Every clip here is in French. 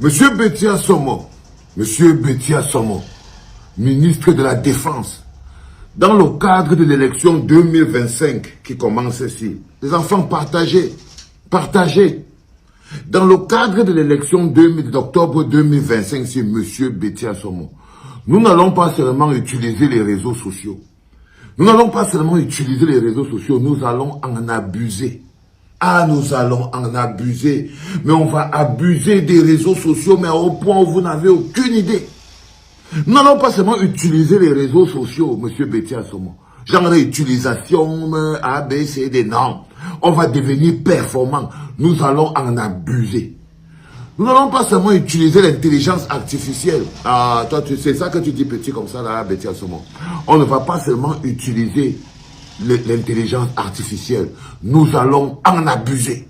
Monsieur Béthia Somo, ministre de la Défense, dans le cadre de l'élection 2025 qui commence ici, les enfants partagez. Dans le cadre de l'élection d'octobre 2025, c'est Monsieur Béthia Somo. Nous n'allons pas seulement utiliser les réseaux sociaux. Nous allons en abuser. Ah, nous allons en abuser. Mais on va abuser des réseaux sociaux, mais au point où vous n'avez aucune idée. Nous n'allons pas seulement utiliser les réseaux sociaux, Monsieur Béthia Somo. Genre utilisation A, B, C, D, non. On va devenir performant. Nous allons en abuser. Nous n'allons pas seulement utiliser l'intelligence artificielle. Ah, toi, c'est ça que tu dis petit comme ça, là, Béthia Somo. On ne va pas seulement utiliser l'intelligence artificielle. Nous allons en abuser.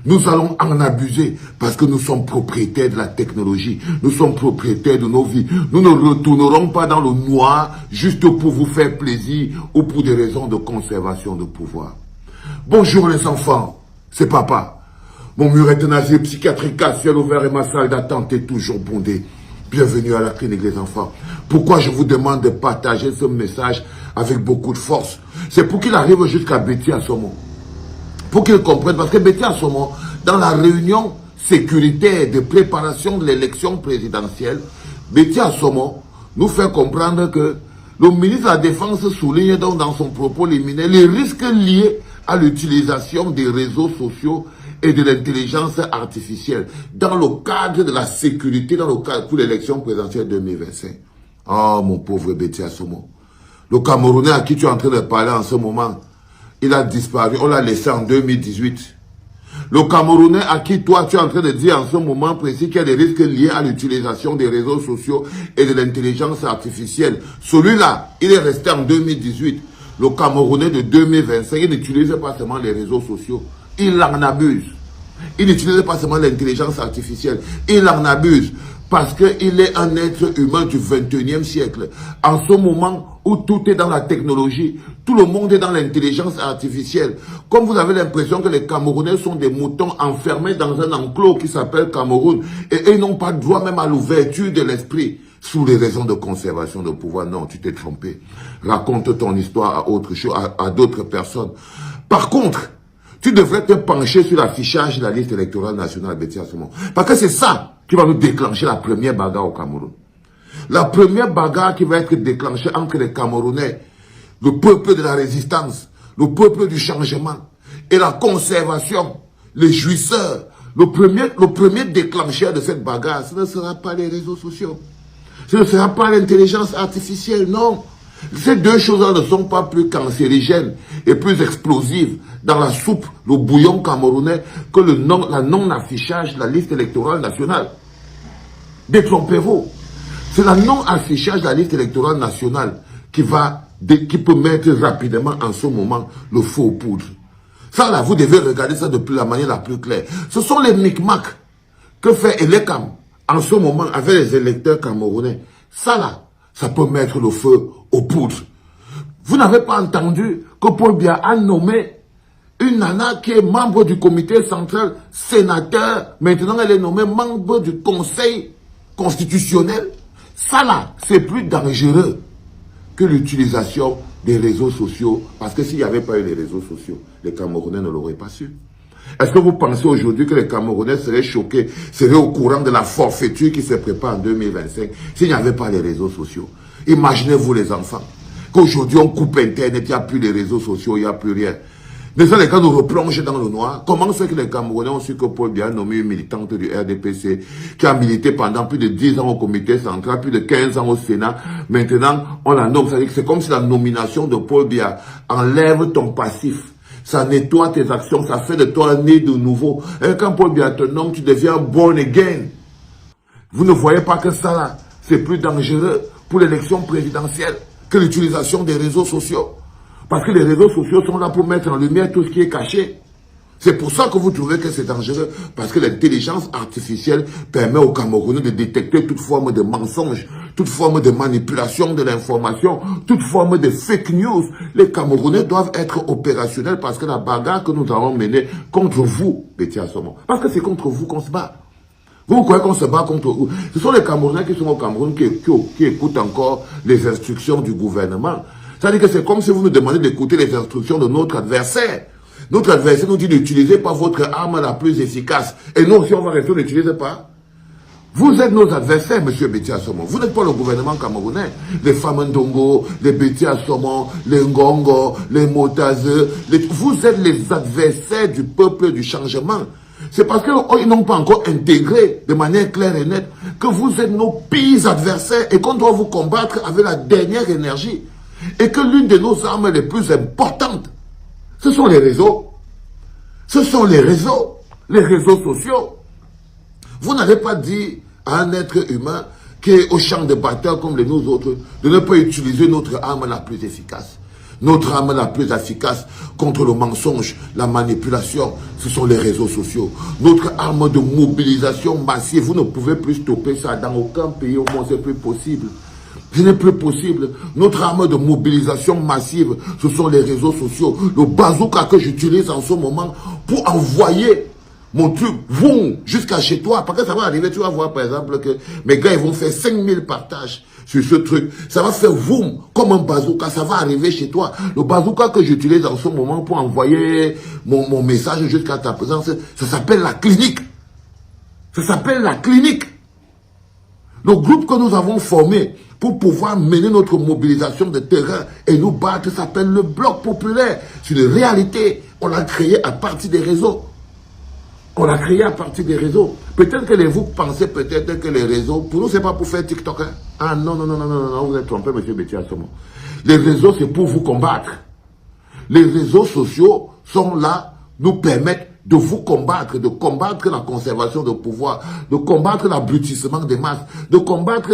Nous allons en abuser parce que nous sommes propriétaires de la technologie. Nous sommes propriétaires de nos vies. Nous ne retournerons pas dans le noir juste pour vous faire plaisir ou pour des raisons de conservation de pouvoir. Bonjour les enfants, c'est papa. Mon mur est un asile psychiatrique à ciel ouvert et ma salle d'attente est toujours bondée. Bienvenue à la clinique les enfants. Pourquoi je vous demande de partager ce message avec beaucoup de force? C'est pour qu'il arrive jusqu'à Béthia Somo. Pour qu'il comprenne, parce que Béthia Somo, dans la réunion sécuritaire de préparation de l'élection présidentielle, Béthia Somo nous fait comprendre que le ministre de la Défense souligne donc dans son propos liminaire les risques liés à l'utilisation des réseaux sociaux et de l'intelligence artificielle dans le cadre de la sécurité, dans le cadre pour l'élection présidentielle 2025. Oh, mon pauvre Béthia Somo. Le Camerounais à qui tu es en train de parler en ce moment, il a disparu, on l'a laissé en 2018. Le Camerounais à qui toi tu es en train de dire en ce moment précis qu'il y a des risques liés à l'utilisation des réseaux sociaux et de l'intelligence artificielle. Celui-là, il est resté en 2018. Le Camerounais de 2025, il n'utilise pas seulement les réseaux sociaux. Il en abuse. Il n'utilise pas seulement l'intelligence artificielle. Il en abuse. Parce qu'il est un être humain du 21e siècle. En ce moment où tout est dans la technologie, tout le monde est dans l'intelligence artificielle. Comme vous avez l'impression que les Camerounais sont des moutons enfermés dans un enclos qui s'appelle Cameroun, et ils n'ont pas droit même à l'ouverture de l'esprit, sous les raisons de conservation de pouvoir. Non, tu t'es trompé. Raconte ton histoire à d'autres personnes. Par contre, tu devrais te pencher sur l'affichage de la liste électorale nationale Béthia Somo. Parce que c'est ça qui va nous déclencher la première bagarre au Cameroun. La première bagarre qui va être déclenchée entre les Camerounais, le peuple de la résistance, le peuple du changement et la conservation, les jouisseurs. Le premier déclencheur de cette bagarre, ce ne sera pas les réseaux sociaux. Ce ne sera pas l'intelligence artificielle, non. Ces deux choses-là ne sont pas plus cancérigènes et plus explosives dans la soupe, le bouillon camerounais, que la non-affichage de la liste électorale nationale. Détrompez-vous. C'est la non-affichage de la liste électorale nationale qui peut mettre rapidement en ce moment le feu aux poudres. Ça là, vous devez regarder ça de la manière la plus claire. Ce sont les micmacs que fait Elekam en ce moment avec les électeurs camerounais. Ça là, ça peut mettre le feu aux poudres. Vous n'avez pas entendu que Paul Biya a nommé une nana qui est membre du comité central, sénateur. Maintenant, elle est nommée membre du conseil constitutionnel. Ça là, c'est plus dangereux que l'utilisation des réseaux sociaux. Parce que s'il n'y avait pas eu les réseaux sociaux, les Camerounais ne l'auraient pas su. Est-ce que vous pensez aujourd'hui que les Camerounais seraient choqués, seraient au courant de la forfaiture qui se prépare en 2025 s'il n'y avait pas les réseaux sociaux? Imaginez-vous les enfants, qu'aujourd'hui on coupe Internet, il n'y a plus les réseaux sociaux, il n'y a plus rien. Mais ça, les cas nous replongent dans le noir. Comment c'est que les Camerounais ont su que Paul Biya a nommé une militante du RDPC qui a milité pendant plus de 10 ans au comité central, plus de 15 ans au Sénat. Maintenant, on la nomme. C'est comme si la nomination de Paul Biya enlève ton passif. Ça nettoie tes actions, ça fait de toi un né de nouveau. Et quand Paul Biya te nomme, tu deviens born again. Vous ne voyez pas que ça là, c'est plus dangereux pour l'élection présidentielle que l'utilisation des réseaux sociaux. Parce que les réseaux sociaux sont là pour mettre en lumière tout ce qui est caché. C'est pour ça que vous trouvez que c'est dangereux. Parce que l'intelligence artificielle permet aux Camerounais de détecter toute forme de mensonge, toute forme de manipulation de l'information, toute forme de fake news. Les Camerounais doivent être opérationnels parce que la bagarre que nous avons menée contre vous, Béthia Somo, parce que c'est contre vous qu'on se bat. Vous croyez qu'on se bat contre eux? Ce sont les Camerounais qui sont au Cameroun qui écoutent encore les instructions du gouvernement. C'est-à-dire que c'est comme si vous nous demandez d'écouter les instructions de notre adversaire. Notre adversaire nous dit d'utiliser pas votre arme la plus efficace. Et nous aussi, on va rester, n'utilisez pas. Vous êtes nos adversaires, M. Betty Assomo. Vous n'êtes pas le gouvernement camerounais. Les Famandongo, les Betty Assomo, les Ngongo, les Motazeux. Vous êtes les adversaires du peuple du changement. C'est parce qu'ils n'ont pas encore intégré de manière claire et nette que vous êtes nos pires adversaires et qu'on doit vous combattre avec la dernière énergie. Et que l'une de nos armes les plus importantes, ce sont les réseaux. Ce sont les réseaux sociaux. Vous n'allez pas dire à un être humain qui est au champ de bataille comme les nous autres de ne pas utiliser notre arme la plus efficace. Notre arme la plus efficace contre le mensonge, la manipulation, ce sont les réseaux sociaux. Notre arme de mobilisation massive, vous ne pouvez plus stopper ça dans aucun pays au monde, c'est plus possible. Ce n'est plus possible. Notre arme de mobilisation massive, ce sont les réseaux sociaux. Le bazooka que j'utilise en ce moment pour envoyer mon truc, jusqu'à chez toi. Parce que ça va arriver, tu vas voir par exemple que mes gars, ils vont faire 5000 partages sur ce truc. Ça va faire comme un bazooka, ça va arriver chez toi. Le bazooka que j'utilise en ce moment pour envoyer mon message jusqu'à ta présence, ça s'appelle la clinique. Ça s'appelle la clinique. Le groupe que nous avons formé pour pouvoir mener notre mobilisation de terrain et nous battre s'appelle le Bloc populaire. C'est une réalité. On l'a créé à partir des réseaux. On l'a créé à partir des réseaux. Peut-être que vous pensez peut-être que les réseaux, pour nous, c'est pas pour faire TikTok. Hein? Ah non, vous êtes trompé, M. Betty Assomo. Les réseaux, c'est pour vous combattre. Les réseaux sociaux sont là, nous permettent de vous combattre, de combattre la conservation de pouvoir, de combattre l'abrutissement des masses, de combattre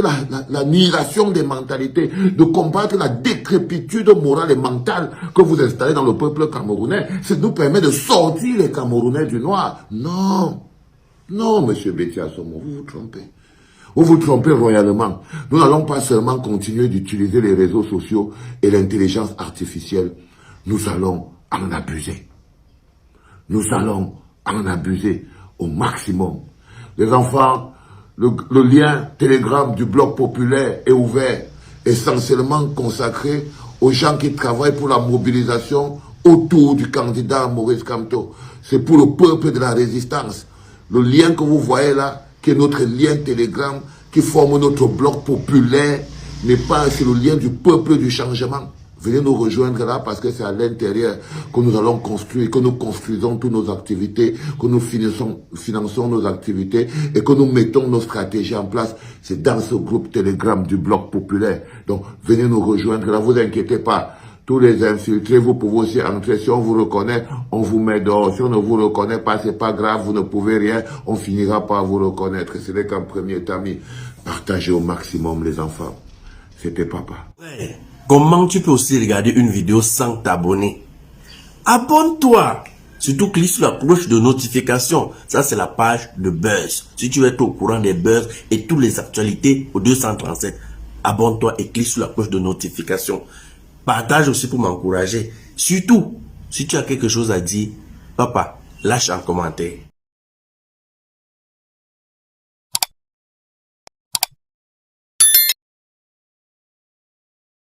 la nihilation des mentalités, de combattre la décrépitude morale et mentale que vous installez dans le peuple camerounais. Ça nous permet de sortir les Camerounais du noir. Non, M. Betty Assomo, vous vous trompez. Vous vous trompez royalement. Nous n'allons pas seulement continuer d'utiliser les réseaux sociaux et l'intelligence artificielle. Nous allons en abuser. Nous allons en abuser au maximum. Les enfants, le lien Telegram du Bloc populaire est ouvert, essentiellement consacré aux gens qui travaillent pour la mobilisation autour du candidat Maurice Kamto. C'est pour le peuple de la résistance. Le lien que vous voyez là, qui est notre lien Telegram, qui forme notre Bloc populaire, n'est pas, c'est le lien du peuple du changement. Venez nous rejoindre là parce que c'est à l'intérieur que nous allons construire, que nous construisons toutes nos activités, que nous finançons nos activités et que nous mettons nos stratégies en place. C'est dans ce groupe Telegram du Bloc populaire. Donc, venez nous rejoindre là, vous inquiétez pas. Tous les infiltrés, vous pouvez aussi entrer. Si on vous reconnaît, on vous met dehors. Si on ne vous reconnaît pas, c'est pas grave, vous ne pouvez rien. On finira par vous reconnaître. Ce n'est qu'un premier ami. Partagez au maximum les enfants. C'était papa. Ouais. Comment tu peux aussi regarder une vidéo sans t'abonner? Abonne-toi! Surtout clique sur la cloche de notification. Ça, c'est la page de Buzz. Si tu veux être au courant des buzz et toutes les actualités au 237, abonne-toi et clique sur la cloche de notification. Partage aussi pour m'encourager. Surtout, si tu as quelque chose à dire, papa, lâche un commentaire.